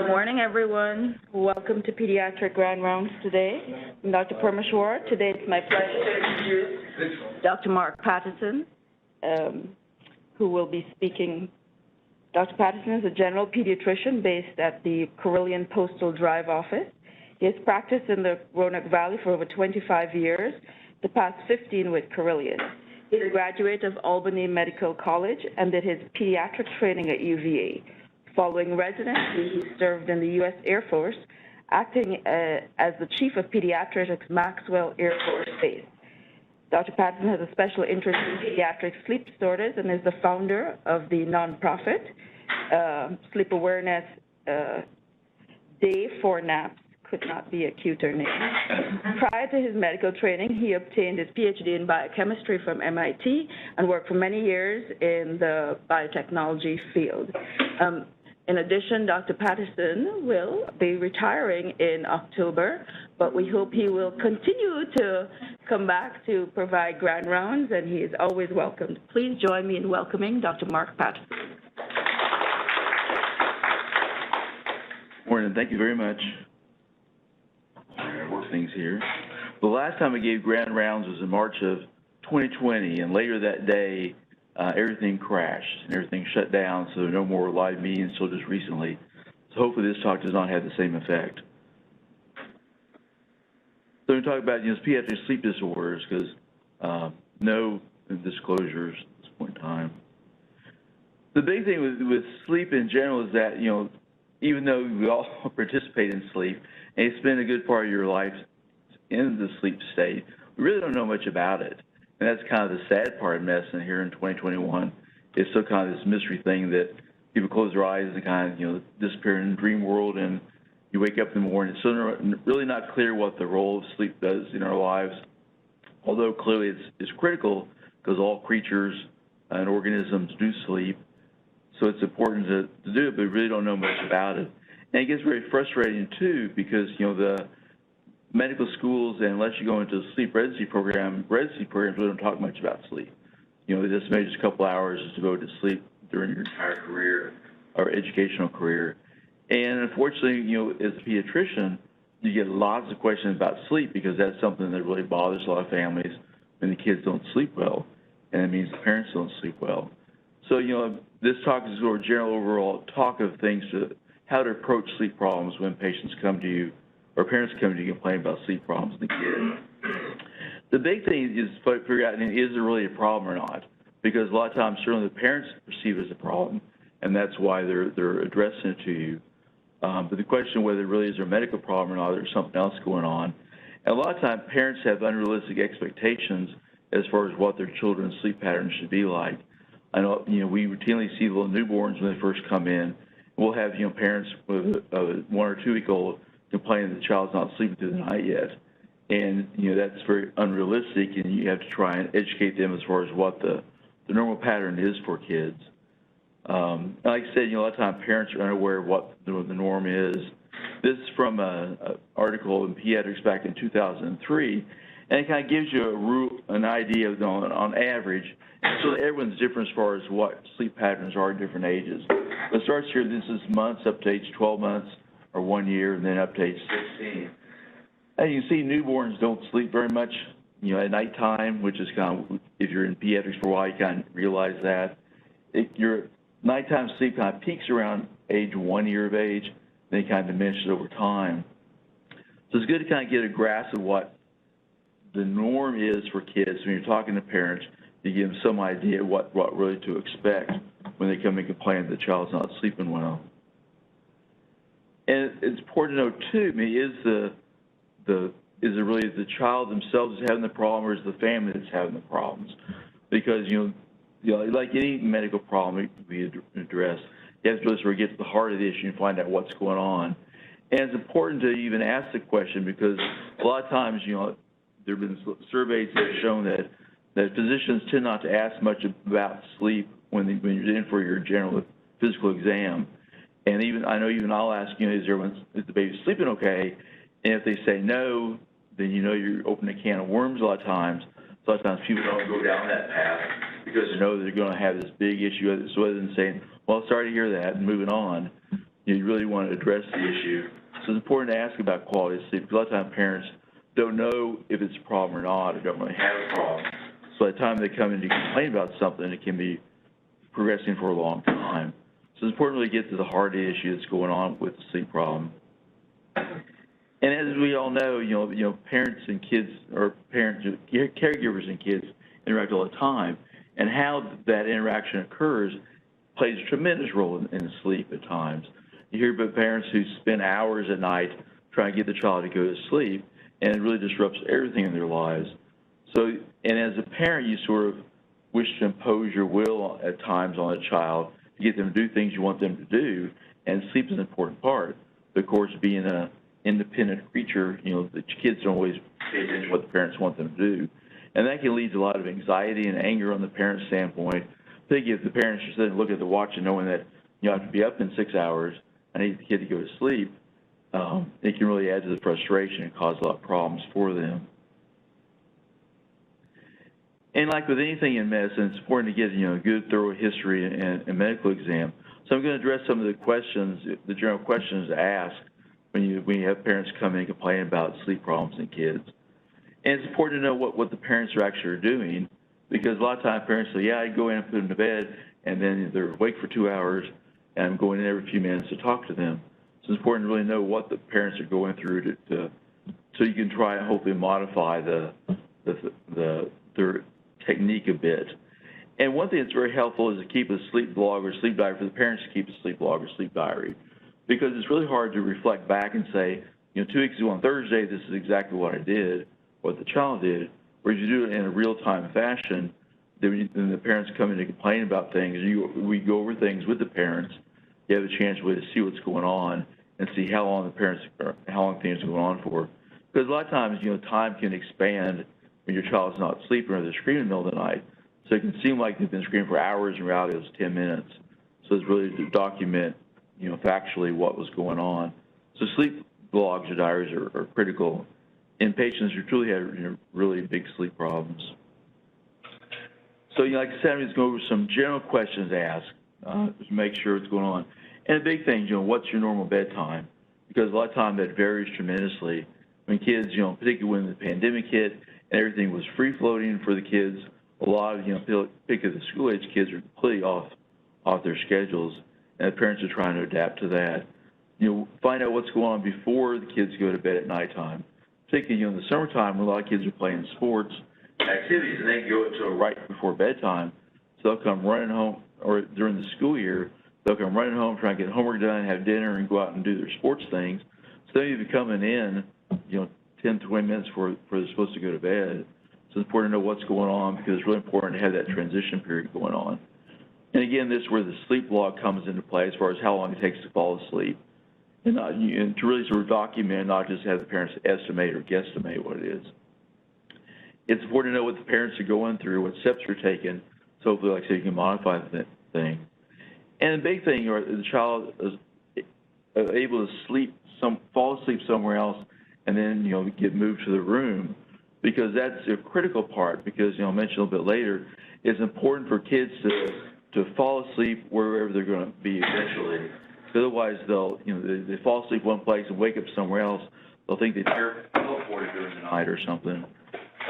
Good morning, everyone. Welcome to Pediatric Grand Rounds today. I'm Dr. Parmeshwar. Today it's my pleasure to introduce Dr. Mark Patterson, who will be speaking. Dr. Patterson is a general pediatrician based at the Carilion Postal Drive office. He has practiced in the Roanoke Valley for over 25 years, the past 15 with Carilion. He's a graduate of Albany Medical College and did his pediatric training at UVA. Following residency, he served in the U.S. Air Force, acting as the Chief of Pediatrics, Maxwell Air Force Base. Dr. Patterson has a special interest in pediatric sleep disorders and is the founder of the nonprofit Sleep Awareness Day for Naps. Could not be a cuter name. Prior to his medical training, he obtained his PhD in biochemistry from MIT and worked for many years in the biotechnology field. In addition, Dr. Patterson will be retiring in October, but we hope he will continue to come back to provide grand rounds, and he is always welcomed. Please join me in welcoming Dr. Mark Patterson. Morning. Thank you very much. Work things here. The last time I gave grand rounds was in March of 2020, and later that day, everything crashed and everything shut down, so there were no more live meetings until just recently. So hopefully this talk does not have the same effect. So we talk about pediatric sleep disorders because no disclosures at this point in time. The big thing with sleep in general is that even though we all participate in sleep and you spend a good part of your life in the sleep state, we really don't know much about it. And that's kind of the sad part of medicine here in 2021. It's still kind of this mystery thing that people close their eyes and kind of, disappear in the dream world, and you wake up in the morning. It's still really not clear what the role of sleep does in our lives, although clearly it's critical because all creatures and organisms do sleep. So it's important to do it, but we really don't know much about it. And it gets very frustrating, too, because, the medical schools, and unless you go into the sleep residency programs really don't talk much about sleep. They just maybe just a couple hours just to go to sleep during your entire career or educational career. And unfortunately, as a pediatrician, you get lots of questions about sleep because that's something that really bothers a lot of families when the kids don't sleep well, and it means the parents don't sleep well. So, this talk is sort of general overall talk of things to how to approach sleep problems when patients come to you or parents come to you complaining about sleep problems in the kid. The big thing is to figure out, is there really a problem or not? Because a lot of times, certainly the parents perceive it as a problem, and that's why they're addressing it to you. But the question whether it really is a medical problem or not, or there's something else going on. And a lot of times, parents have unrealistic expectations as far as what their children's sleep patterns should be like. I know, we routinely see little newborns when they first come in. We'll have, parents with a 1 or 2 week old complaining that the child's not sleeping through the night yet. And, that's very unrealistic, and you have to try and educate them as far as what the normal pattern is for kids. Like I said, a lot of times parents are unaware of what the norm is. This is from an article in Pediatrics back in 2003, and it kind of gives you an idea of, on average. So everyone's different as far as what sleep patterns are at different ages. It starts here, this is months up to age 12 months or 1 year, and then up to age 16. As you can see, newborns don't sleep very much, at nighttime, which is kind of, if you're in pediatrics for a while, you kind of realize that. Your nighttime sleep kind of peaks around age 1 year of age, then it kind of diminishes over time. So it's good to kind of get a grasp of what the norm is for kids when you're talking to parents, to give them some idea what really to expect when they come and complain that the child's not sleeping well. And it's important to know, too, is it really the child themselves is having the problem, or is the family that's having the problems? Because, like any medical problem we address, you have to really sort of get to the heart of the issue and find out what's going on. And it's important to even ask the question because a lot of times, there have been surveys that have shown that physicians tend not to ask much about sleep when you're in for your general physical exam. And even I'll ask, is the baby sleeping okay? And if they say no, then you're opening a can of worms a lot of times. So a lot of times people don't go down that path because they know they're going to have this big issue. So rather than saying, well, sorry to hear that, and moving on, you really want to address the issue. So it's important to ask about quality of sleep, because a lot of times parents don't know if it's a problem or not, or don't really have a problem. So by the time they come in to complain about something, it can be progressing for a long time. So it's important to really get to the heart of the issue that's going on with the sleep problem. And as we all know, parents and kids, or caregivers and kids interact all the time, and how that interaction occurs plays a tremendous role in sleep at times. You hear about parents who spend hours at night trying to get the child to go to sleep, and it really disrupts everything in their lives. So, and as a parent, you sort of wish to impose your will at times on a child to get them to do things you want them to do, and sleep is an important part. But of course, being an independent creature, the kids don't always pay attention to what the parents want them to do. And that can lead to a lot of anxiety and anger on the parent's standpoint. Think if the parents just sit and look at the watch and knowing that you have to be up in 6 hours, I need the kid to go to sleep, it can really add to the frustration and cause a lot of problems for them. And like with anything in medicine, it's important to get a good, thorough history and medical exam. So I'm going to address some of the questions, the general questions asked when you have parents come in and complain about sleep problems in kids. And it's important to know what the parents are actually doing, because a lot of times parents say, yeah, I go in and put them to bed, and then they're awake for 2 hours, and I'm going in every few minutes to talk to them. So it's important to really know what the parents are going through so you can try and hopefully modify their technique a bit. And one thing that's very helpful is to keep a sleep log or sleep diary, for the parents to keep a sleep log or sleep diary, because it's really hard to reflect back and say, 2 weeks ago on Thursday, this is exactly what I did, what the child did. Whereas you do it in a real-time fashion, then the parents come in to complain about things. We go over things with the parents. You have a chance really to see what's going on and see how long things are going on for. Because a lot of times, time can expand when your child's not sleeping or they're screaming in the middle of the night. So it can seem like they've been screaming for hours. In reality, it was 10 minutes. So it's really to document, factually what was going on. So sleep logs or diaries are critical in patients who truly have really big sleep problems. So, like I said, I'm just going over some general questions to ask to make sure what's going on. And the big thing, what's your normal bedtime? Because a lot of times that varies tremendously. When kids, particularly when the pandemic hit and everything was free-floating for the kids, a lot of, particularly the school-age kids are completely off their schedules, and the parents are trying to adapt to that. Find out what's going on before the kids go to bed at nighttime. Particularly, in the summertime, when a lot of kids are playing sports and activities, and they can go until right before bedtime. So they'll come running home, or during the school year, they'll come running home, try and get homework done, have dinner, and go out and do their sports things. So they'll be coming in, 10, 20 minutes before they're supposed to go to bed. So it's important to know what's going on, because it's really important to have that transition period going on. And again, this is where the sleep log comes into play as far as how long it takes to fall asleep. And to really sort of document, not just have the parents estimate or guesstimate what it is. It's important to know what the parents are going through, what steps are taken, so hopefully, like I said, you can modify the thing. And the big thing, the child is able to fall asleep somewhere else, and then, get moved to the room, because that's a critical part, because, I'll mention a little bit later, it's important for kids to fall asleep wherever they're going to be eventually. Otherwise, they fall asleep one place and wake up somewhere else. They'll think they teleported during the night or something.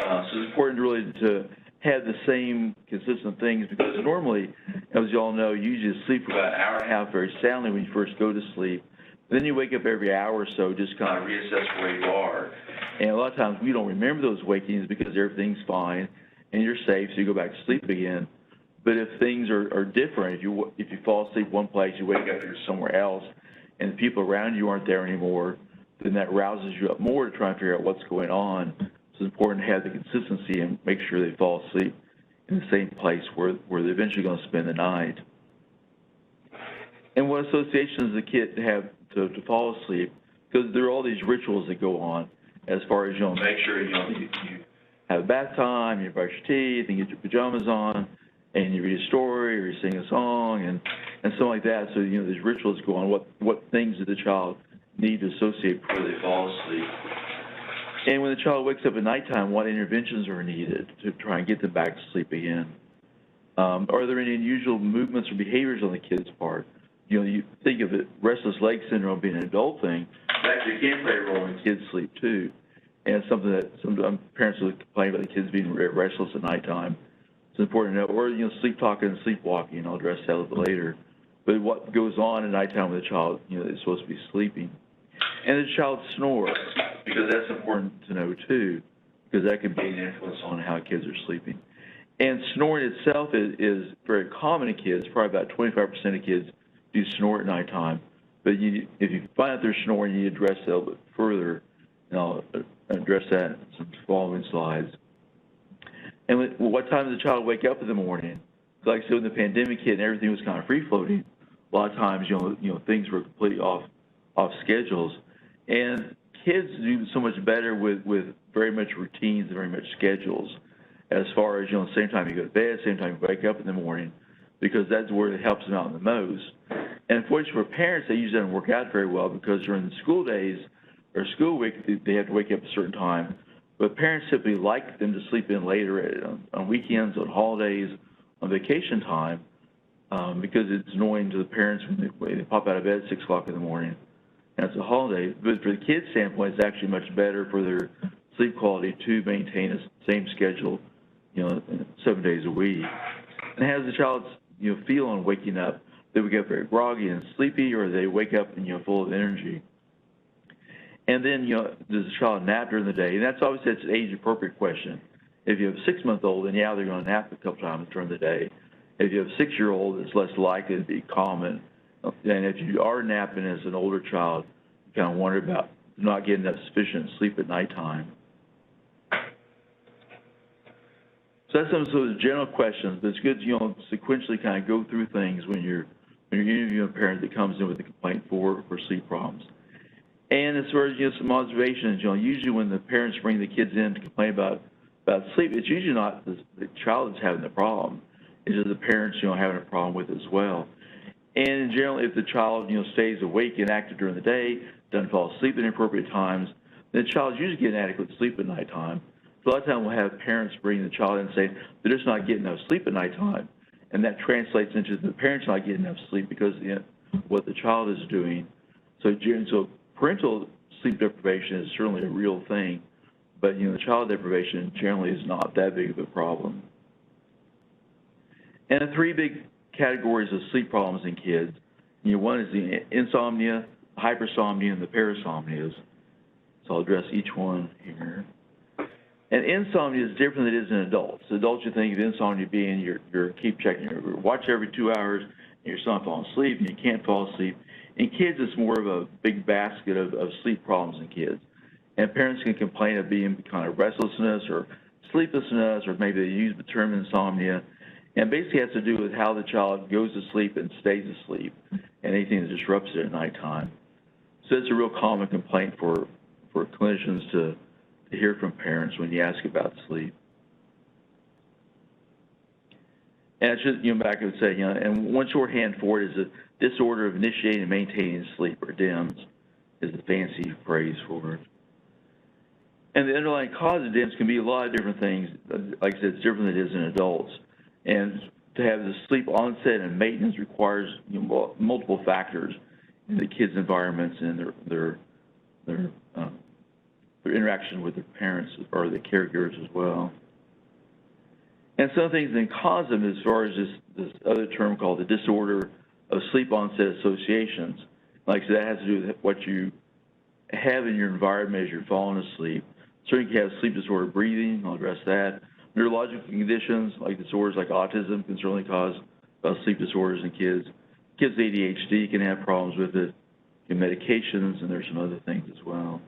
So it's important really to have the same consistent things, because normally, as you all know, you usually sleep for about an hour and a half very soundly when you first go to sleep. Then you wake up every hour or so, just kind of reassess where you are. And a lot of times we don't remember those wakings because everything's fine and you're safe, so you go back to sleep again. But if things are different, if you fall asleep one place, you wake up, you're somewhere else, and the people around you aren't there anymore, then that rouses you up more to try and figure out what's going on. So it's important to have the consistency and make sure they fall asleep in the same place where they're eventually going to spend the night. And what associations the kid have to fall asleep, because there are all these rituals that go on as far as, make sure, you have bath time, you brush your teeth, and get your pajamas on, and you read a story or you sing a song and something like that. So, these rituals go on. What things does the child need to associate before they fall asleep? And when the child wakes up at nighttime, what interventions are needed to try and get them back to sleep again? Are there any unusual movements or behaviors on the kid's part? you think of it, restless leg syndrome being an adult thing, it actually can play a role in kids' sleep too. And it's something that sometimes parents will complain about the kids being restless at nighttime. It's important to know, or, sleep talking and sleepwalking, I'll address that a little bit later. But what goes on at nighttime with a child, is supposed to be sleeping. And the child snores, because that's important to know too, because that can be an influence on how kids are sleeping. And snoring itself is very common in kids. Probably about 25% of kids do snore at nighttime. But if you find out they're snoring, you address that a little bit further, and I'll address that in some following slides. And what time does the child wake up in the morning? Like I said, when the pandemic hit and everything was kind of free-floating, a lot of times, things were completely off schedules. And kids do so much better with very much routines and very much schedules, as far as, same time you go to bed, same time you wake up in the morning, because that's where it helps them out the most. And unfortunately for parents, they usually don't work out very well, because during the school days or school week, they have to wake up at a certain time. But parents typically like them to sleep in later on weekends, on holidays, on vacation time, because it's annoying to the parents when they pop out of bed at 6 o'clock in the morning. And it's a holiday. But for the kids' standpoint, it's actually much better for their sleep quality to maintain the same schedule, 7 days a week. And how does the child, feel on waking up? They wake up very groggy and sleepy, or they wake up and, full of energy. And then, does the child nap during the day? And that's obviously an age-appropriate question. If you have a 6-month-old, then yeah, they're going to nap a couple times during the day. If you have a 6-year-old, it's less likely to be common. And if you are napping as an older child, you kind of wonder about not getting enough sufficient sleep at nighttime. So that's some of the general questions, but it's good to, sequentially kind of go through things when you're interviewing a parent that comes in with a complaint for sleep problems. And as far as, some observations, usually when the parents bring the kids in to complain about sleep, it's usually not the child that's having the problem. It's just the parents, having a problem with it as well. And in general, if the child, stays awake and active during the day, doesn't fall asleep at inappropriate times, then the child's usually getting adequate sleep at nighttime. So a lot of times we'll have parents bring the child in and say they're just not getting enough sleep at nighttime. And that translates into the parents not getting enough sleep because of what the child is doing. So parental sleep deprivation is certainly a real thing, but, the child deprivation generally is not that big of a problem. And the 3 big categories of sleep problems in kids, one is the insomnia, the hypersomnia, and the parasomnias. So I'll address each one here. And insomnia is different than it is in adults. Adults, you think of insomnia being you're keep checking your watch every 2 hours, and you're still not falling asleep, and you can't fall asleep. In kids, it's more of a big basket of sleep problems in kids. And parents can complain of being kind of restlessness or sleeplessness, or maybe they use the term insomnia. And basically has to do with how the child goes to sleep and stays asleep, and anything that disrupts it at nighttime. So it's a real common complaint for clinicians to hear from parents when you ask about sleep. And it's just, back I would say, and one shorthand for it is a disorder of initiating and maintaining sleep, or DIMS, is the fancy phrase for it. And the underlying cause of DIMS can be a lot of different things. Like I said, it's different than it is in adults. And to have the sleep onset and maintenance requires multiple factors in the kids' environments and their interaction with their parents or the caregivers as well. And some things that cause them, as far as this other term called the disorder of sleep onset associations. Like I said, that has to do with what you have in your environment as you're falling asleep. Certainly you can have sleep disorder breathing, I'll address that. Neurological conditions like disorders like autism can certainly cause sleep disorders in kids. Kids with ADHD can have problems with it, medications, and there's some other things as well.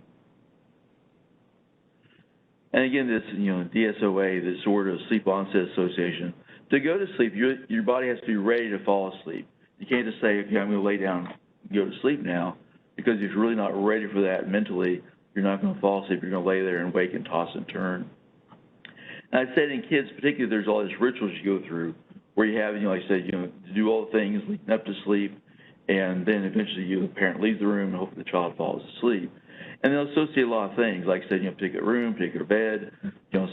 And again, this, DSOA, the disorder of sleep onset association. To go to sleep, your body has to be ready to fall asleep. You can't just say, okay, I'm going to lay down and go to sleep now, because if you're really not ready for that mentally, you're not going to fall asleep. You're going to lay there and wake and toss and turn. And I said in kids, particularly, there's all these rituals you go through where you have, like I said, to do all the things leading up to sleep, and then eventually the parent leaves the room and hopefully the child falls asleep. And they'll associate a lot of things, like I said, particular room, particular bed,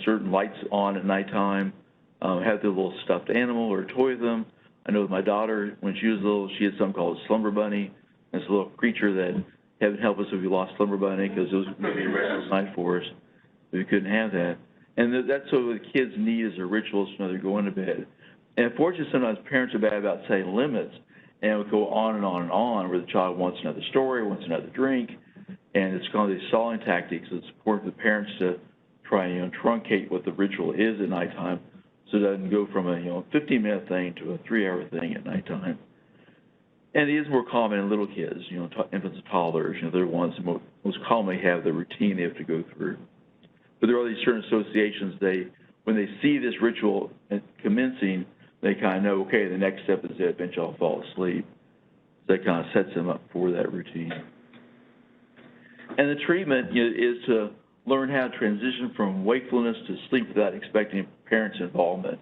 certain lights on at nighttime, have the little stuffed animal or toy with them, I know with my daughter, when she was little, she had something called a slumber bunny. It's a little creature that, heaven help us if we lost slumber bunny, because it was going to be a restless night for us. We couldn't have that. And that's what the kids need as a ritual, so they're going to bed. And unfortunately, sometimes parents are bad about setting limits, and it would go on and on and on, where the child wants another story, wants another drink, and it's kind of these stalling tactics. It's important for the parents to try and truncate what the ritual is at nighttime, so it doesn't go from a 15-minute thing to a 3-hour thing at nighttime. And it is more common in little kids, infants and toddlers. They're the ones that most commonly have the routine they have to go through. But there are these certain associations. When they see this ritual commencing, they kind of know, okay, the next step is that eventually I'll fall asleep. So that kind of sets them up for that routine. And the treatment is to learn how to transition from wakefulness to sleep without expecting parents' involvement.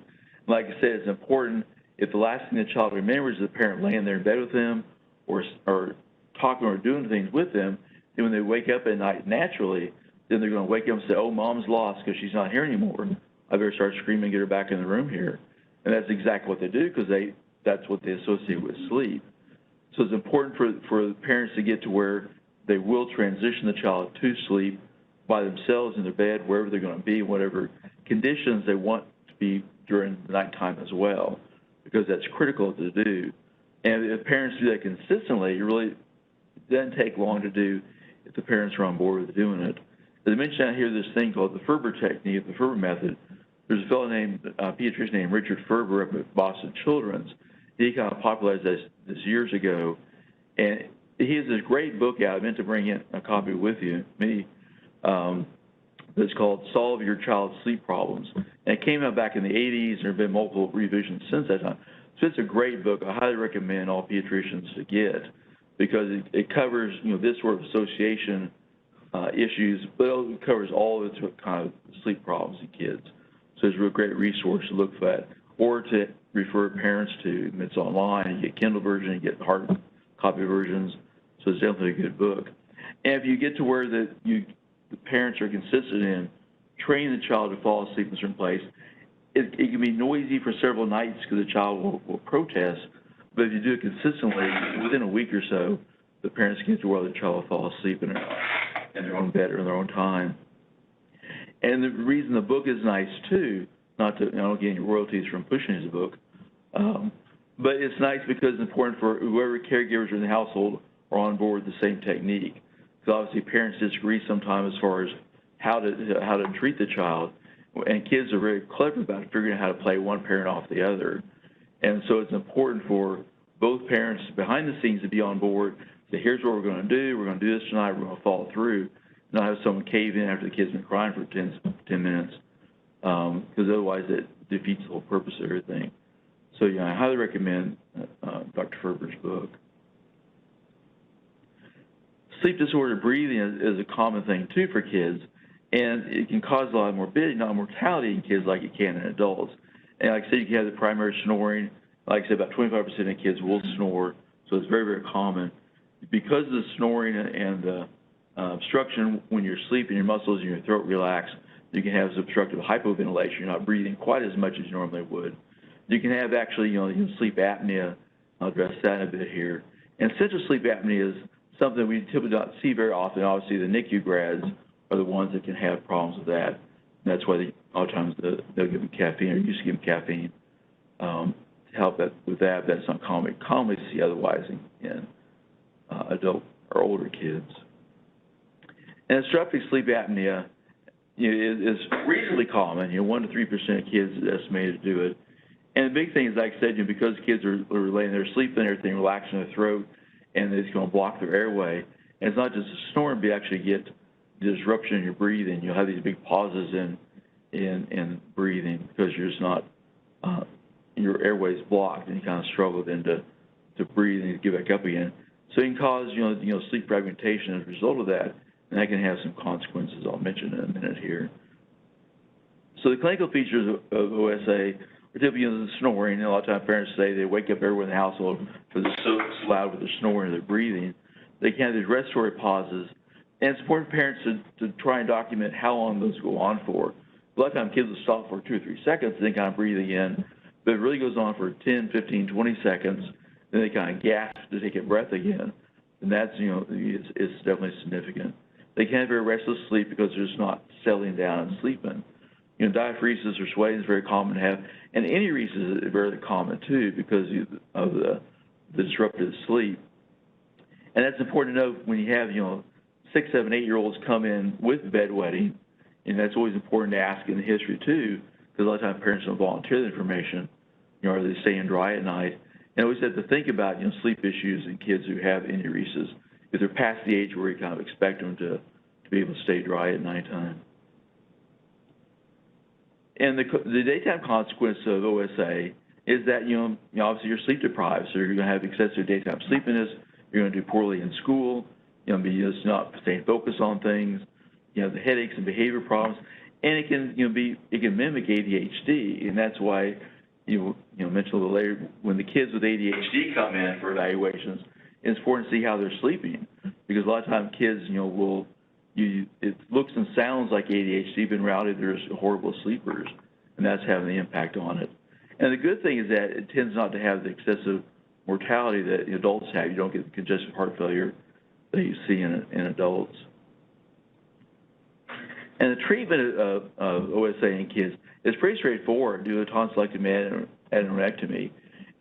Like I said, it's important if the last thing the child remembers is the parent laying there in bed with them or talking or doing things with them, then when they wake up at night naturally, then they're going to wake up and say, oh, mom's lost because she's not here anymore. I better start screaming and get her back in the room here. And that's exactly what they do, because that's what they associate with sleep. So it's important for the parents to get to where they will transition the child to sleep by themselves in their bed, wherever they're going to be, whatever conditions they want to be during the nighttime as well, because that's critical to do. And if parents do that consistently, it really doesn't take long to do if the parents are on board with doing it. As I mentioned out here, this thing called the Ferber technique, the Ferber method. There's a fellow named, pediatrician named Richard Ferber up at Boston Children's. He kind of popularized this years ago. And he has this great book out. I meant to bring in a copy with you, that's called Solve Your Child's Sleep Problems. And it came out back in the 80s. There have been multiple revisions since that time. So it's a great book. I highly recommend all pediatricians to get, because it covers, this sort of association issues, but it covers all of its kind of sleep problems in kids. So it's a real great resource to look at, or to refer parents to. It's online. You get Kindle version, you get hard copy versions. So it's definitely a good book. And if you get to where the parents are consistent in training the child to fall asleep in a certain place, it can be noisy for several nights because the child will protest. But if you do it consistently, within a week or so, the parents get to where the child will fall asleep in their own bed or in their own time. And the reason the book is nice, too, not to, I don't get any royalties from pushing his book, but it's nice because it's important for whoever caregivers in the household are on board with the same technique. Because obviously parents disagree sometimes as far as how to treat the child, and kids are very clever about figuring out how to play one parent off the other. And so it's important for both parents behind the scenes to be on board. So here's what we're going to do. We're going to do this tonight. We're going to follow through. Not have someone cave in after the kid's been crying for 10 minutes, because otherwise it defeats the whole purpose of everything. So, I highly recommend Dr. Ferber's book. Sleep disorder breathing is a common thing, too, for kids, and it can cause a lot of morbidity, not mortality in kids like it can in adults. And like I said, you can have the primary snoring. Like I said, about 25% of kids will snore, so it's very, very common. Because of the snoring and the obstruction, when you're sleeping, your muscles in your throat relax, you can have obstructive hypoventilation. You're not breathing quite as much as you normally would. You can have actually, sleep apnea. I'll address that in a bit here. And central sleep apnea is something we typically don't see very often. Obviously, the NICU grads are the ones that can have problems with that. And that's why a lot of times they'll give them caffeine, or used to give them caffeine to help with that. That's not commonly see otherwise in adult or older kids. And obstructive sleep apnea is reasonably common. 1 to 3% of kids is estimated to do it. And the big thing is, like I said, because kids are laying there sleeping and everything, relaxing their throat, and it's going to block their airway. And it's not just a snoring, but you actually get disruption in your breathing. You'll have these big pauses in breathing because you're just not, your airway's blocked, and you kind of struggle then to breathe and get back up again. So it can cause, sleep fragmentation as a result of that, and that can have some consequences I'll mention in a minute here. So the clinical features of OSA are typically the snoring, and a lot of times parents say they wake up everyone in the household because it's so loud with their snoring or their breathing. They can have these respiratory pauses, and it's important for parents to try and document how long those go on for. A lot of times kids will stop for 2 or 3 seconds and then kind of breathe again, but it really goes on for 10, 15, 20 seconds, then they kind of gasp to take a breath again, and that's, it's definitely significant. They can have very restless sleep because they're just not settling down and sleeping. Diaphoresis or sweating is very common to have, and enuresis is very common too because of the disrupted sleep. And that's important to know when you have, 6, 7, 8-year-olds come in with bedwetting, and that's always important to ask in the history too, because a lot of times parents don't volunteer the information, are they staying dry at night? And always have to think about, sleep issues in kids who have enuresis, if they're past the age where you kind of expect them to be able to stay dry at nighttime. And the daytime consequence of OSA is that, obviously you're sleep deprived, so you're going to have excessive daytime sleepiness, you're going to do poorly in school, you're going to be just not staying focused on things, the headaches and behavior problems, and it can, it can mimic ADHD, and that's why, mentioned a little later, when the kids with ADHD come in for evaluations, it's important to see how they're sleeping, because a lot of times kids, it looks and sounds like ADHD, but in reality, they're horrible sleepers, and that's having the impact on it. And the good thing is that it tends not to have the excessive mortality that adults have. You don't get the congestive heart failure that you see in adults. And the treatment of OSA in kids is pretty straightforward. Do a tonsillectomy adenoidectomy,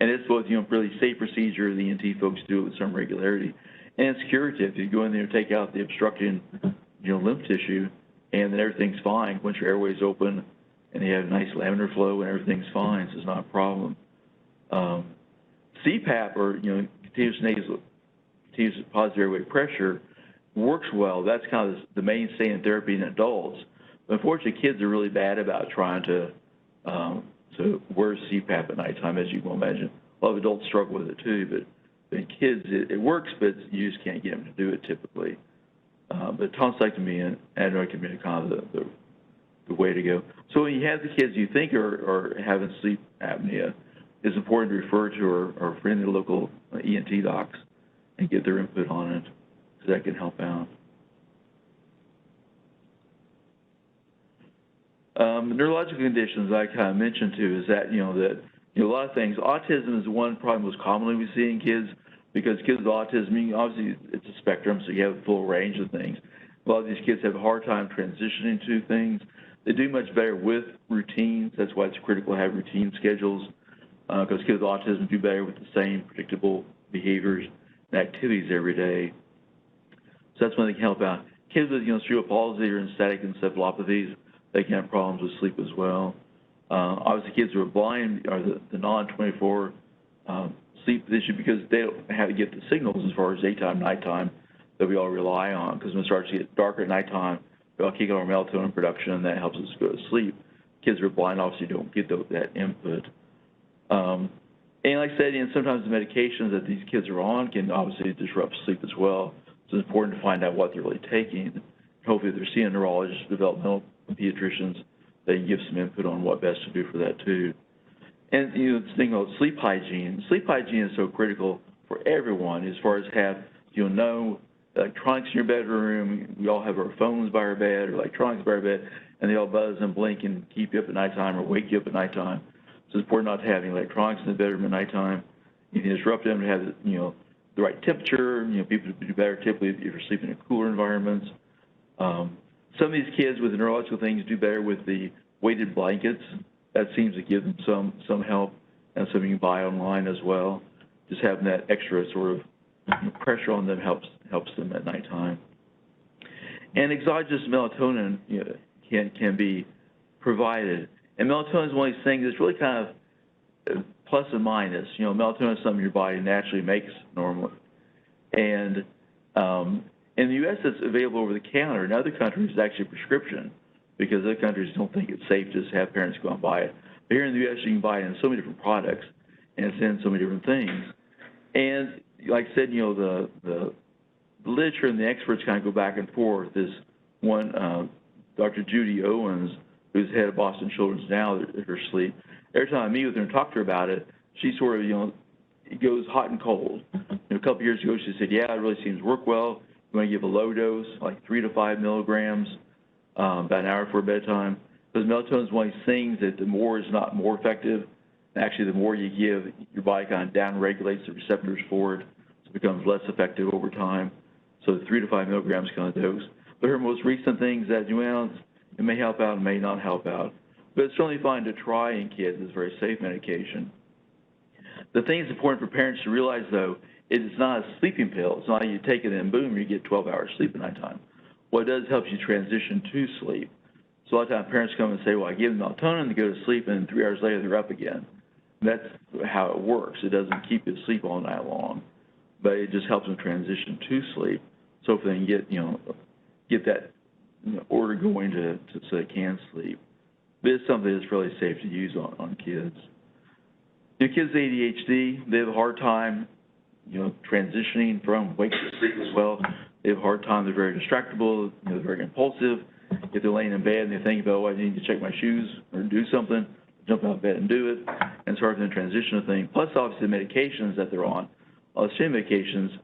and it's both really safe procedure. The ENT folks do it with some regularity, and it's curative. You go in there and take out the obstructing lymph tissue, and then everything's fine. Once your airway's open and you have nice laminar flow and everything's fine, so it's not a problem. CPAP, or continuous positive airway pressure, works well. That's kind of the mainstay in therapy in adults. But unfortunately, kids are really bad about trying to wear CPAP at nighttime, as you can imagine. A lot of adults struggle with it too, but in kids, it works, but you just can't get them to do it typically. But tonsillectomy and adenoidectomy are kind of the way to go. So when you have the kids you think are having sleep apnea, it's important to refer to our friendly local ENT docs and get their input on it, so that can help out. Neurological conditions I kind of mentioned too is that, a lot of things. Autism is one problem most commonly we see in kids, because kids with autism, obviously it's a spectrum, so you have a full range of things. A lot of these kids have a hard time transitioning to things. They do much better with routines. That's why it's critical to have routine schedules, because kids with autism do better with the same predictable behaviors and activities every day. So that's when they can help out. Kids with cerebral palsy or static encephalopathies, they can have problems with sleep as well. Obviously, kids who are blind are the non-24 sleep issue, because they don't have to get the signals as far as daytime, nighttime that we all rely on, because when it starts to get darker at nighttime, we all kick on our melatonin production, and that helps us go to sleep. Kids who are blind obviously don't get that input. And like I said, sometimes the medications that these kids are on can obviously disrupt sleep as well. So it's important to find out what they're really taking. Hopefully, if they're seeing neurologists, developmental pediatricians, they can give some input on what best to do for that too. And this thing called sleep hygiene. Sleep hygiene is so critical for everyone, as far as have no electronics in your bedroom. We all have our phones by our bed or electronics by our bed, and they all buzz and blink and keep you up at nighttime or wake you up at nighttime. So it's important not to have any electronics in the bedroom at nighttime. You can disrupt them to have the right temperature. People do better typically if you're sleeping in cooler environments. Some of these kids with the neurological things do better with the weighted blankets. That seems to give them some help, and something you can buy online as well. Just having that extra sort of pressure on them helps them at nighttime. And exogenous melatonin can be provided. And melatonin is one of these things that's really kind of plus and minus. Melatonin is something your body naturally makes normally. And in the U.S., it's available over the counter. In other countries, it's actually a prescription, because other countries don't think it's safe to just have parents go and buy it. But here in the U.S., you can buy it in so many different products, and it's in so many different things. And like I said, the literature and the experts kind of go back and forth. This one, Dr. Judy Owens, who's head of Boston Children's now, her sleep, every time I meet with her and talk to her about it, she sort of, it goes hot and cold. A couple of years ago, she said, yeah, it really seems to work well. You want to give a low dose, like 3 to 5 milligrams, about an hour before bedtime. Because melatonin is one of these things that the more is not more effective. Actually, the more you give, your body kind of down-regulates the receptors for it, so it becomes less effective over time. So 3 to 5 milligrams kind of dose. But her most recent things that, well, it may help out, it may not help out. But it's certainly fine to try in kids. It's a very safe medication. The thing that's important for parents to realize, though, is it's not a sleeping pill. It's not like you take it and boom, you get 12 hours sleep at nighttime. What it does helps you transition to sleep. So a lot of times parents come and say, well, I give them melatonin to go to sleep, and 3 hours later they're up again. That's how it works. It doesn't keep you asleep all night long, but it just helps them transition to sleep. So if they can get that order going so they can sleep. But it's something that's really safe to use on kids. Kids with ADHD, they have a hard time, transitioning from wake to sleep as well. They have a hard time. They're very distractible. They're very impulsive. If they're laying in bed and they think about, oh, I need to check my shoes or do something, jump out of bed and do it, and it's hard for them to transition a thing. Plus, obviously, the medications that they're on, all the same medications,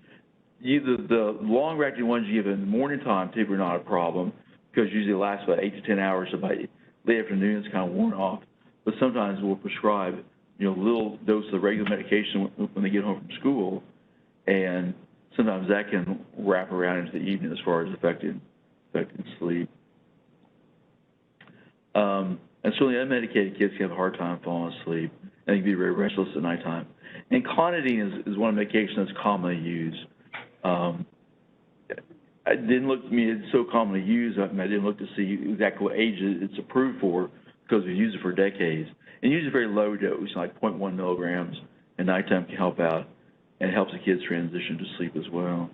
either the long-acting ones you give in the morning time typically are not a problem because usually it lasts about 8 to 10 hours. So by late afternoon, it's kind of worn off. But sometimes we'll prescribe, little dose of the regular medication when they get home from school, and sometimes that can wrap around into the evening as far as affecting sleep. And certainly unmedicated kids can have a hard time falling asleep and they can be very restless at nighttime. And clonidine is one medication that's commonly used. It didn't look to me, it's so commonly used, I didn't look to see exactly what age it's approved for because we've used it for decades. And use a very low dose, like 0.1 milligrams, and nighttime can help out and helps the kids transition to sleep as well.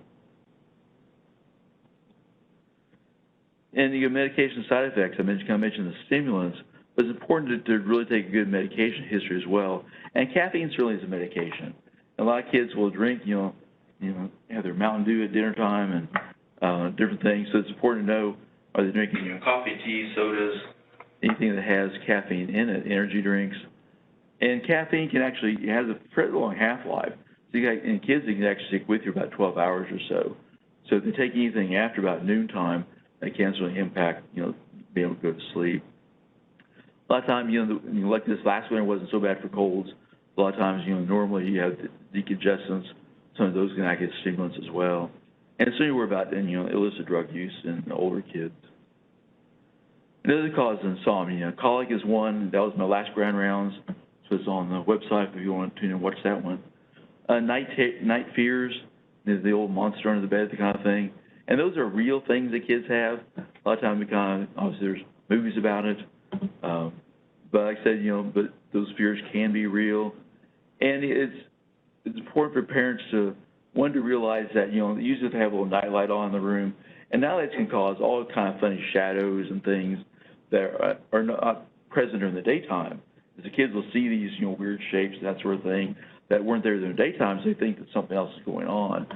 And you get medication side effects. I mentioned the stimulants, but it's important to really take a good medication history as well. And caffeine certainly is a medication. A lot of kids will drink, have their Mountain Dew at dinner time and different things. So it's important to know, are they drinking coffee, tea, sodas, anything that has caffeine in it, energy drinks. And caffeine it has a pretty long half-life. So in kids, it can actually stick with you about 12 hours or so. So if they take anything after about noontime, that can certainly impact, being able to go to sleep. A lot of times, like this last winter wasn't so bad for colds. A lot of times, normally you have decongestants. Some of those can act as stimulants as well. And so you worry about, illicit drug use in older kids. Another cause is insomnia. Colic is one. That was my last grand rounds, so it's on the website if you want to tune in and watch that one. Night fears, the old monster under the bed, the kind of thing. And those are real things that kids have. A lot of times, obviously, there's movies about it. But like I said, but those fears can be real. And it's important for parents to realize that, usually they have a little nightlight on in the room. And nightlights can cause all kind of funny shadows and things that are not present during the daytime. As the kids will see these, weird shapes and that sort of thing that weren't there during the daytime, so they think that something else is going on.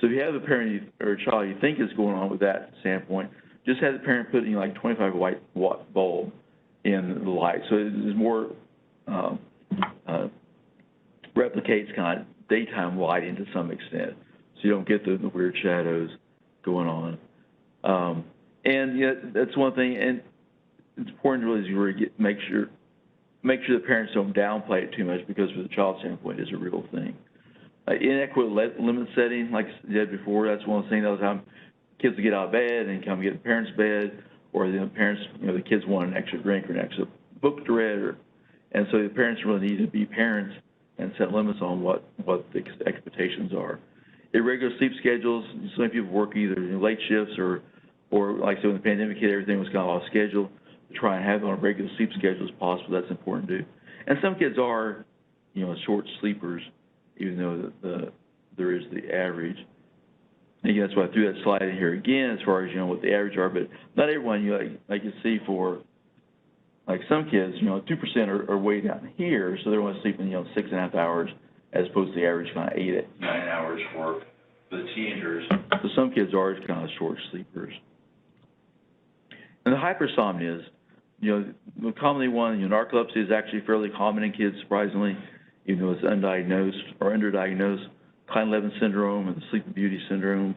So if you have a parent or a child you think is going on with that standpoint, just have the parent put like 25 watt bulb in the light. So it is more replicates kind of daytime lighting to some extent, so you don't get the weird shadows going on. And that's one thing, and it's important to really make sure the parents don't downplay it too much because for the child's standpoint, it's a real thing. Inadequate limit setting, like I said before, that's one of the things all the time. Kids will get out of bed and come get the parents' bed, or the parents, the kids want an extra drink or an extra book to read, and so the parents really need to be parents and set limits on what the expectations are. Irregular sleep schedules, some people work either late shifts or like I said, when the pandemic hit, everything was kind of off schedule. To try and have it on a regular sleep schedule as possible, that's important too. And some kids are, short sleepers, even though there is the average. And again, that's why I threw that slide in here again as far as, what the average are, but not everyone, like you see for, like some kids, 2% are way down here, so they're only sleeping, 6.5 hours as opposed to the average kind of 8 to 9 hours for the teenagers. So some kids are kind of short sleepers. And the hypersomnias, the commonly one, narcolepsy is actually fairly common in kids, surprisingly, even though it's undiagnosed or underdiagnosed. Klein-Levin syndrome and the Sleep and Beauty syndrome,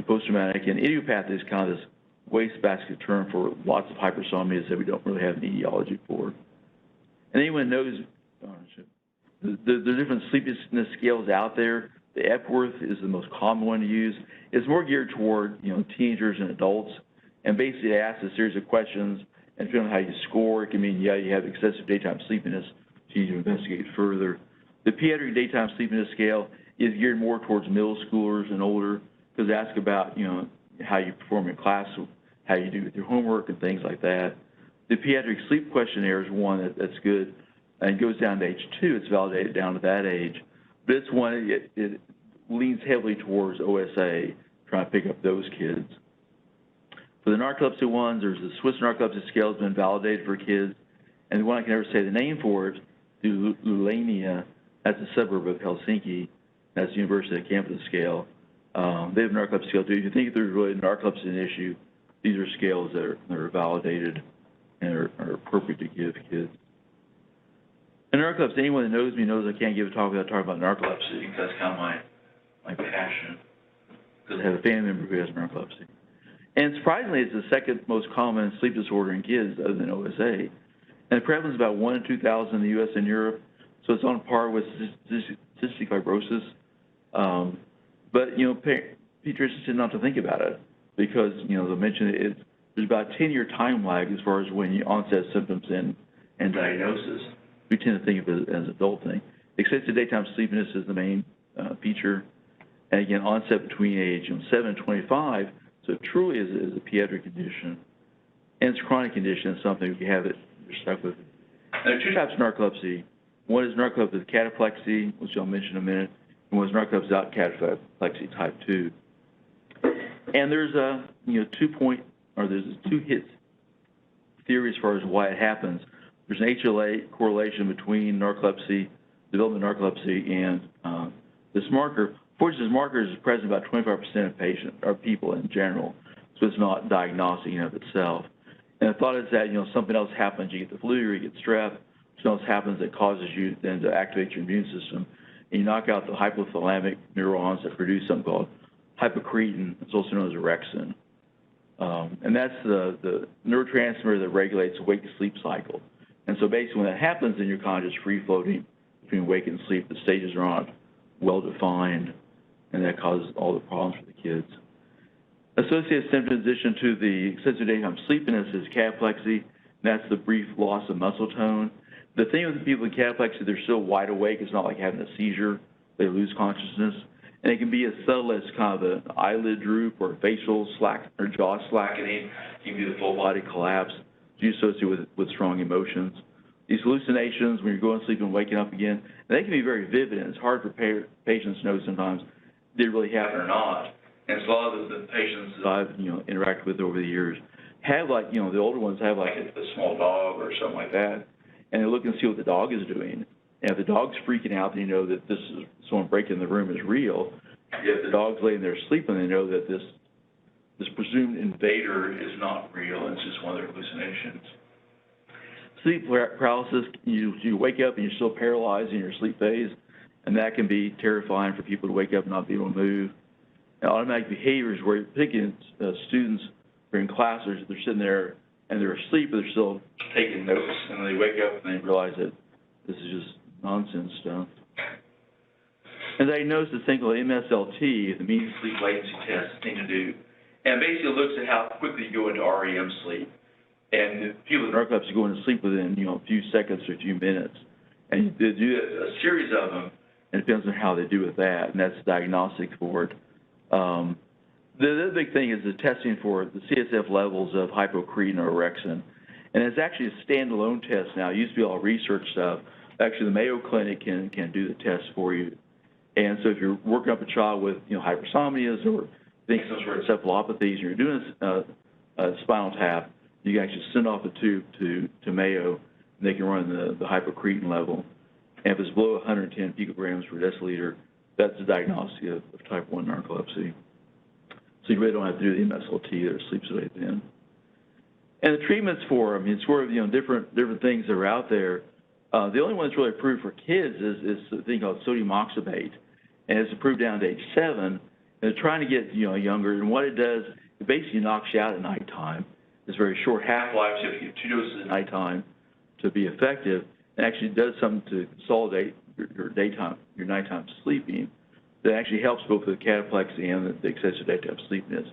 post-traumatic, and idiopathic is kind of this wastebasket term for lots of hypersomnias that we don't really have an etiology for. And anyone knows the different sleeplessness scales out there. The Epworth is the most common one to use. It's more geared toward, teenagers and adults, and basically it asks a series of questions, and depending on how you score, it can mean, yeah, you have excessive daytime sleepiness, so you need to investigate further. The Pediatric Daytime Sleepiness Scale is geared more towards middle schoolers and older, because they ask about, how you perform in class, how you do with your homework and things like that. The Pediatric Sleep Questionnaire is one that's good, and it goes down to age 2. It's validated down to that age. But it's one, it leans heavily towards OSA, trying to pick up those kids. For the narcolepsy ones, there's the Swiss Narcolepsy Scale has been validated for kids, and the one I can never say the name for it, the Luleånia, that's a suburb of Helsinki. That's the University of Campus scale. They have a narcolepsy scale too. If you think there's really narcolepsy an issue, these are scales that are validated and are appropriate to give kids. And narcolepsy, anyone that knows me knows I can't give a talk without talking about narcolepsy, because that's kind of my passion, because I have a family member who has narcolepsy. And surprisingly, it's the second most common sleep disorder in kids other than OSA. And the prevalence is about 1 in 2,000 in the U.S. and Europe, so it's on par with cystic fibrosis. But, pediatricians tend not to think about it because, they mentioned there's about a 10-year time lag as far as when you onset symptoms and diagnosis. We tend to think of it as an adult thing. Excessive daytime sleepiness is the main feature. And again, onset between age 7 and 25, so it truly is a pediatric condition. And it's a chronic condition, it's something if you have it, you're stuck with it. There are two types of narcolepsy. One is narcolepsy with cataplexy, which I'll mention in a minute, and one is narcolepsy without cataplexy type 2. And there's there's 2 hit theory as far as why it happens. There's an HLA correlation between narcolepsy, development of narcolepsy, and this marker. Fortunately, this marker is present about 25% of people in general, so it's not diagnostic in and of itself. And the thought is that, something else happens, you get the flu or you get strep, something else happens that causes you then to activate your immune system, and you knock out the hypothalamic neurons that produce something called hypocretin, it's also known as orexin. And that's the neurotransmitter that regulates the wake-to-sleep cycle. And so basically when that happens, then you're kind of just free-floating between wake and sleep. The stages are not well-defined, and that causes all the problems for the kids. Associated symptoms in addition to the excessive daytime sleepiness is cataplexy, and that's the brief loss of muscle tone. The thing with the people with cataplexy, they're still wide awake. It's not like having a seizure. They lose consciousness. And it can be as subtle as kind of an eyelid droop or facial slack or jaw slackening. It can be the full body collapse. It's associated with strong emotions. These hallucinations, when you're going to sleep and waking up again, they can be very vivid, and it's hard for patients to know sometimes did it really happen or not. And so a lot of the patients that I've interacted with over the years have the older ones have a small dog or something like that, and they look and see what the dog is doing. And if the dog's freaking out, then you know that this is someone breaking the room is real. If the dog's laying there sleeping, they know that this presumed invader is not real, and it's just one of their hallucinations. Sleep paralysis, you wake up and you're still paralyzed in your sleep phase, and that can be terrifying for people to wake up and not be able to move. And automatic behaviors where you're picking students who are in class, they're sitting there and they're asleep, but they're still taking notes, and they wake up and they realize that this is just nonsense stuff. And they noticed this thing called MSLT, the median sleep latency test, thing to do. And basically it looks at how quickly you go into REM sleep. And people with narcolepsy go into sleep within, a few seconds or a few minutes. And they do a series of them, and it depends on how they do with that, and that's diagnostic for it. The other big thing is the testing for the CSF levels of hypocretin or orexin. And it's actually a standalone test now. It used to be all research stuff. Actually, the Mayo Clinic can do the test for you. And so if you're working up a child with, hypersomnias or think some sort of encephalopathies, and you're doing a spinal tap, you can actually send off a tube to Mayo, and they can run the hypocretin level. And if it's below 110 picograms per deciliter, that's a diagnostic of type 1 narcolepsy. So you really don't have to do the MSLT or sleep study then. And the treatments for them, it's sort of, different things that are out there. The only one that's really approved for kids is a thing called sodium oxybate, and it's approved down to age 7. And they're trying to get younger, and what it does, it basically knocks you out at nighttime. It's very short half-life, so you have to get 2 doses at nighttime to be effective. It actually does something to consolidate your nighttime sleeping that actually helps both with the cataplexy and the excessive daytime sleepiness.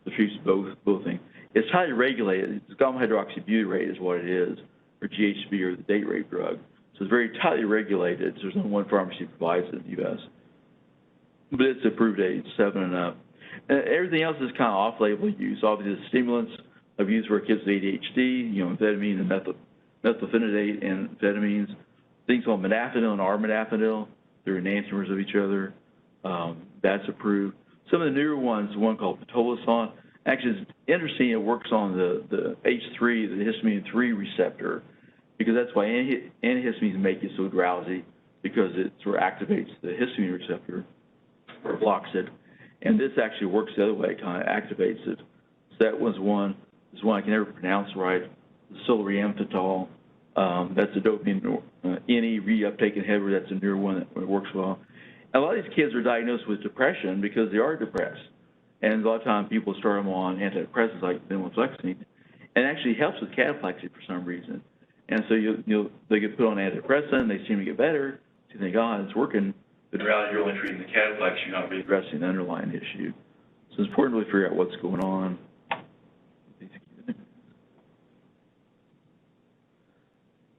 It treats both things. It's highly regulated. It's gamma hydroxybutyrate is what it is, or GHB, or the date rape drug. So it's very tightly regulated. So there's only one pharmacy that provides it in the U.S. But it's approved age 7 and up. And everything else is kind of off-label use. Obviously, the stimulants of use for kids with ADHD, amphetamine and methylphenidate and amphetamines, things called modafinil and armodafinil. They're enantiomers of each other. That's approved. Some of the newer ones, one called pitolisant, actually it's interesting. It works on the H3, the histamine 3 receptor, because that's why antihistamines make you so drowsy, because it sort of activates the histamine receptor or blocks it. And this actually works the other way, kind of activates it. So that was one. This one I can never pronounce right. The solriamfetol. That's a dopamine NE reuptake inhibitor. That's a newer one that works well. And a lot of these kids are diagnosed with depression because they are depressed. And a lot of times people start them on antidepressants like venlafaxine, and it actually helps with cataplexy for some reason. And so they get put on antidepressant, they seem to get better. So you think, oh, it's working. But in reality, you're only treating the cataplexy, you're not really addressing the underlying issue. So it's important to really figure out what's going on.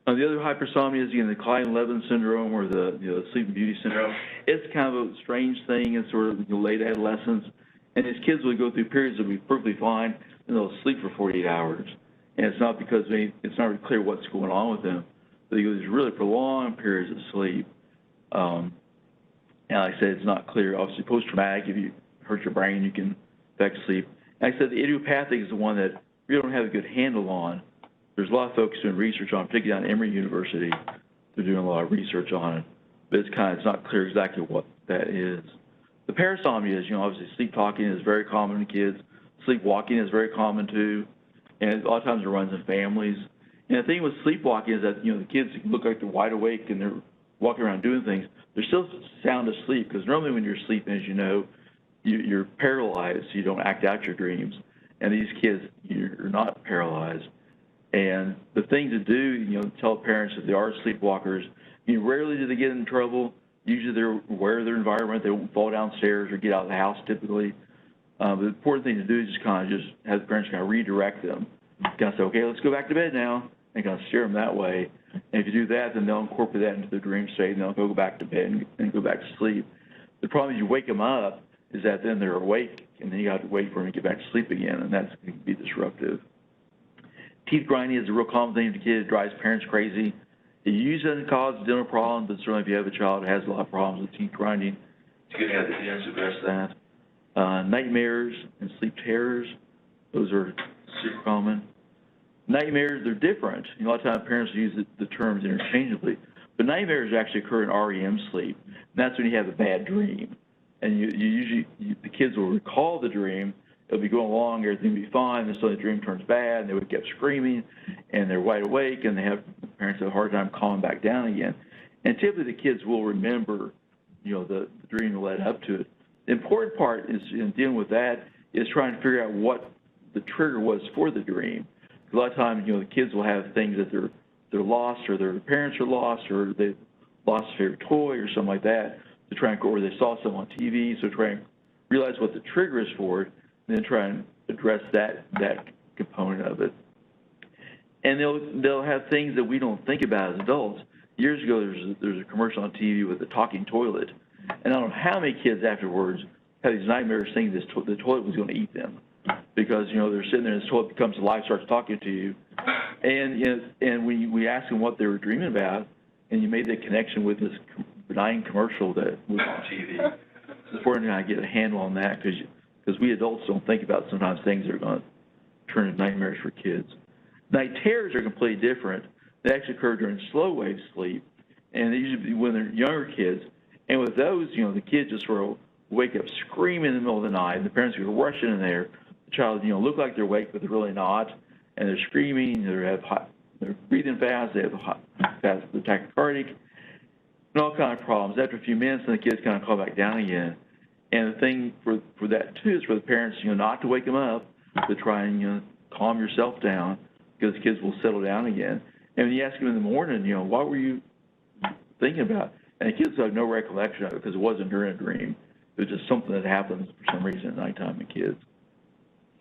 The other hypersomnia is, again, the Klein-Levin syndrome, or the sleep and beauty syndrome. It's kind of a strange thing in sort of late adolescence. And these kids will go through periods that will be perfectly fine, and they'll sleep for 48 hours. And it's not because it's not really clear what's going on with them. They go through really prolonged periods of sleep. And like I said, it's not clear. Obviously, post-traumatic, if you hurt your brain, you can affect sleep. And like I said, the idiopathic is the one that we don't have a good handle on. There's a lot of folks doing research on it, particularly down at Emory University. They're doing a lot of research on it. But it's not clear exactly what that is. The parasomnia is, obviously sleep talking is very common in kids. Sleepwalking is very common too. And a lot of times it runs in families. And the thing with sleepwalking is that, the kids look like they're wide awake and they're walking around doing things. They're still sound asleep, because normally when you're sleeping, as you know, you're paralyzed, so you don't act out your dreams. And these kids, you're not paralyzed. And the thing to do, tell parents that they are sleepwalkers. Rarely do they get in trouble. Usually they're aware of their environment. They won't fall downstairs or get out of the house typically. The important thing to do is just have the parents kind of redirect them. Kind of say, okay, let's go back to bed now, and kind of steer them that way. And if you do that, then they'll incorporate that into their dream state, and they'll go back to bed and go back to sleep. The problem is you wake them up is that then they're awake, and then you have to wait for them to get back to sleep again, and that's going to be disruptive. Teeth grinding is a real common thing for the kid. It drives parents crazy. It usually doesn't cause dental problems, but certainly if you have a child that has a lot of problems with teeth grinding, it's good to have the dentist address that. Nightmares and sleep terrors, those are super common. Nightmares, they're different. A lot of times parents use the terms interchangeably, but nightmares actually occur in REM sleep, and that's when you have a bad dream. And the kids will recall the dream. They'll be going along, everything will be fine, and so the dream turns bad, and they would get screaming, and they're wide awake, and parents have a hard time calming back down again. And typically the kids will remember, the dream that led up to it. The important part is in dealing with that is trying to figure out what the trigger was for the dream. A lot of times, the kids will have things that they're lost, or their parents are lost, or they lost a favorite toy or something like that, to try and go, or they saw something on TV, so try and realize what the trigger is for it, and then try and address that component of it. And they'll have things that we don't think about as adults. Years ago, there's a commercial on TV with a talking toilet, and I don't know how many kids afterwards had these nightmares thinking the toilet was going to eat them, because they're sitting there and the toilet becomes alive, starts talking to you, and when we asked them what they were dreaming about, and you made the connection with this benign commercial that was on TV. It's important to get a handle on that, because we adults don't think about sometimes things that are going to turn into nightmares for kids. Night terrors are completely different. They actually occur during slow wave sleep, and they usually be when they're younger kids. And with those, the kids just sort of wake up screaming in the middle of the night, and the parents are rushing in there. The child, look like they're awake, but they're really not, and they're screaming, they're breathing fast, they have fast, they're tachycardic, and all kinds of problems. After a few minutes, then the kids kind of calm back down again. And the thing for that too is for the parents, not to wake them up, to try and calm yourself down, because the kids will settle down again. And when you ask them in the morning, you know, what were you thinking about? And the kids have no recollection of it because it wasn't during a dream. It was just something that happens for some reason at nighttime in kids.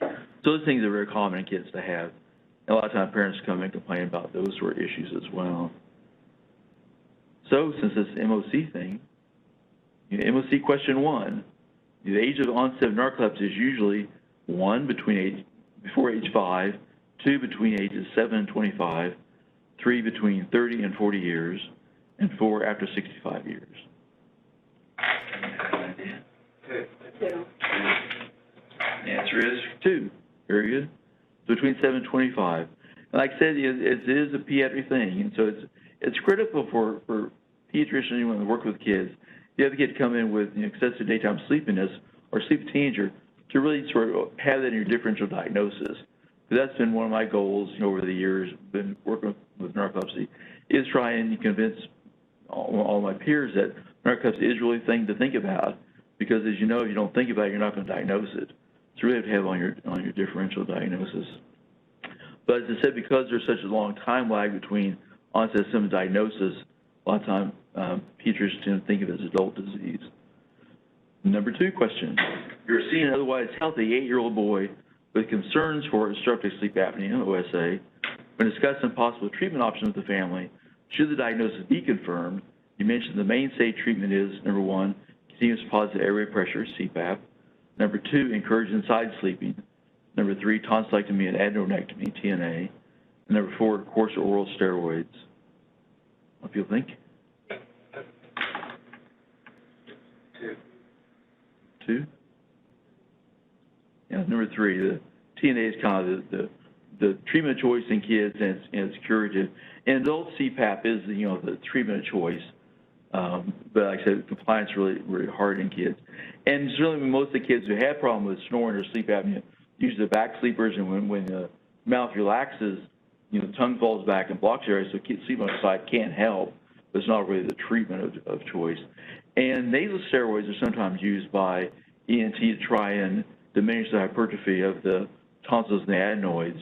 So those things are very common in kids to have. And a lot of times parents come in and complain about those sort of issues as well. So since this MOC thing, you know, MOC question 1, the age of onset of narcolepsy is usually 1 before age 5, 2 between ages 7 and 25, 3 between 30 and 40 years, and 4 after 65 years. Two. The answer is 2. Very good. So between 7 and 25. And like I said, it is a pediatric thing, and so it's critical for pediatricians anyone that work with kids. You have the kid come in with, you know, excessive daytime sleepiness or sleep teenager to really sort of have that in your differential diagnosis. Because that's been one of my goals, you know, over the years, been working with narcolepsy, is try and convince all my peers that narcolepsy is really a thing to think about. Because as you know, if you don't think about it, you're not going to diagnose it. It's really have on your differential diagnosis. But as I said, because there's such a long time lag between onset of symptom diagnosis, a lot of time pediatricians tend to think of it as adult disease. Number 2 question. You're seeing an otherwise healthy 8-year-old boy with concerns for obstructive sleep apnea, OSA. When discussing possible treatment options with the family, should the diagnosis be confirmed, you mentioned the mainstay treatment is, number 1, continuous positive airway pressure, CPAP. Number 2, encourage inside sleeping. Number 3, tonsillectomy and adenoidectomy, TNA. And number 4, course of oral steroids. What do you think? 2. Yeah, number 3, the TNA is kind of the treatment of choice in kids, and it's curative. And adult CPAP is the treatment of choice. But like I said, compliance is really hard in kids. And certainly most of the kids who have problems with snoring or sleep apnea, usually the back sleepers, and when the mouth relaxes, the tongue falls back and blocks the area, so kids sleep on the side can't help, but it's not really the treatment of choice. And nasal steroids are sometimes used by ENT to try and diminish the hypertrophy of the tonsils and the adenoids.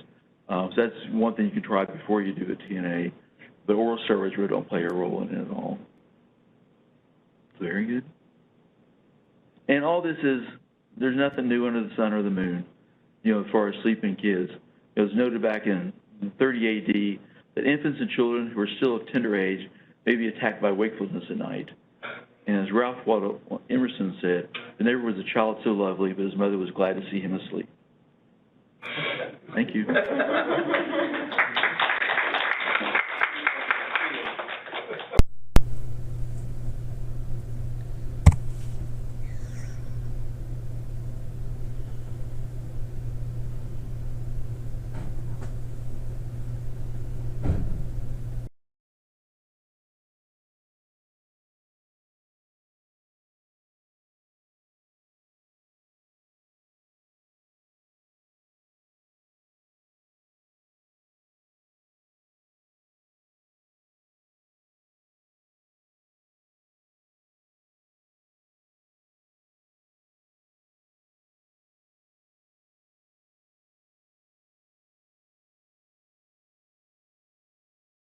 So that's one thing you can try before you do a TNA, but oral steroids really don't play a role in it at all. Very good. And all this is, there's nothing new under the sun or the moon, as far as sleeping kids. It was noted back in 30 AD that infants and children who are still of tender age may be attacked by wakefulness at night. And as Ralph Waldo Emerson said, there never was a child so lovely, but his mother was glad to see him asleep. Thank you.